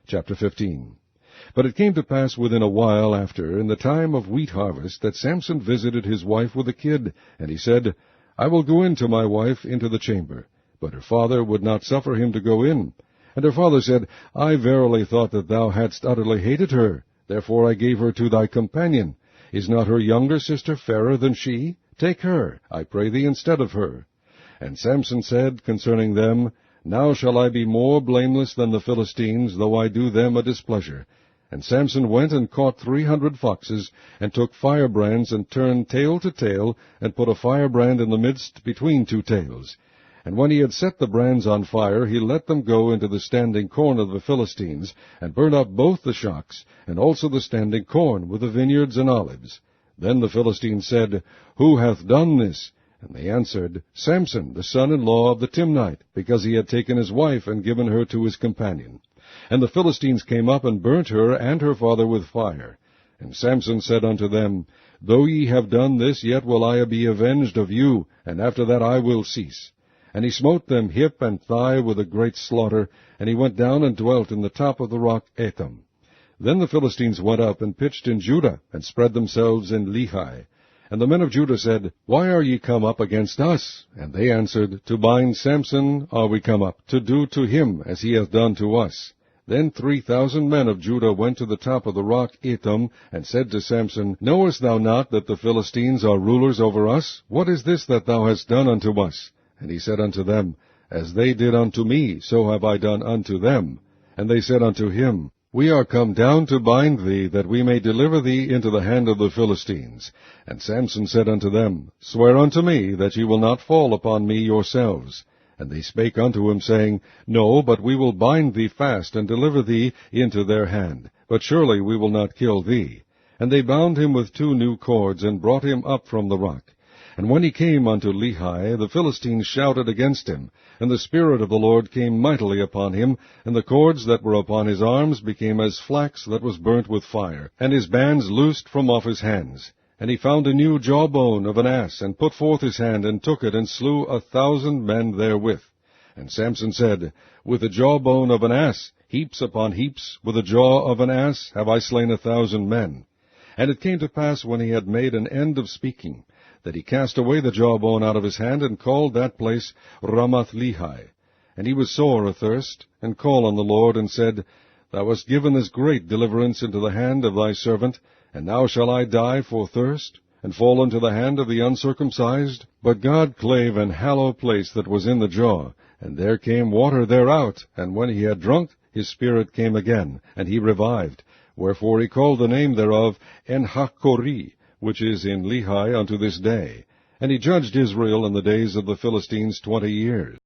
Chapter 15. But it came to pass within a while after, in the time of wheat harvest, that Samson visited his wife with a kid, and he said, I will go in to my wife into the chamber. But her father would not suffer him to go in. And her father said, I verily thought that thou hadst utterly hated her. Therefore I gave her to thy companion. Is not her younger sister fairer than she? Take her, I pray thee, instead of her. And Samson said concerning them, Now shall I be more blameless than the Philistines, though I do them a displeasure. And Samson went and caught 300 foxes, and took firebrands, and turned tail to tail, and put a firebrand in the midst between two tails. And when he had set the brands on fire, he let them go into the standing corn of the Philistines, and burnt up both the shocks, and also the standing corn, with the vineyards and olives. Then the Philistines said, Who hath done this? And they answered, Samson, the son-in-law of the Timnite, because he had taken his wife, and given her to his companion. And the Philistines came up, and burnt her and her father with fire. And Samson said unto them, Though ye have done this, yet will I be avenged of you, and after that I will cease. And he smote them hip and thigh with a great slaughter, and he went down and dwelt in the top of the rock Etam. Then the Philistines went up and pitched in Judah, and spread themselves in Lehi. And the men of Judah said, Why are ye come up against us? And they answered, To bind Samson are we come up, to do to him as he hath done to us. Then 3,000 men of Judah went to the top of the rock Etam, and said to Samson, Knowest thou not that the Philistines are rulers over us? What is this that thou hast done unto us? And he said unto them, As they did unto me, so have I done unto them. And they said unto him, We are come down to bind thee, that we may deliver thee into the hand of the Philistines. And Samson said unto them, Swear unto me that ye will not fall upon me yourselves. And they spake unto him, saying, No, but we will bind thee fast, and deliver thee into their hand. But surely we will not kill thee. And they bound him with 2 new cords, and brought him up from the rock. And when he came unto Lehi, the Philistines shouted against him, and the Spirit of the Lord came mightily upon him, and the cords that were upon his arms became as flax that was burnt with fire, and his bands loosed from off his hands. And he found a new jawbone of an ass, and put forth his hand, and took it, and slew 1,000 men therewith. And Samson said, With the jawbone of an ass, heaps upon heaps, with the jaw of an ass have I slain 1,000 men. And it came to pass, when he had made an end of speaking, that he cast away the jawbone out of his hand, and called that place Ramath-Lehi. And he was sore athirst, and called on the Lord, and said, Thou hast given this great deliverance into the hand of thy servant, and now shall I die for thirst, and fall into the hand of the uncircumcised? But God clave an hollow place that was in the jaw, and there came water thereout, and when he had drunk, his spirit came again, and he revived. Wherefore he called the name thereof En-Hakkori, which is in Lehi unto this day. And he judged Israel in the days of the Philistines 20 years.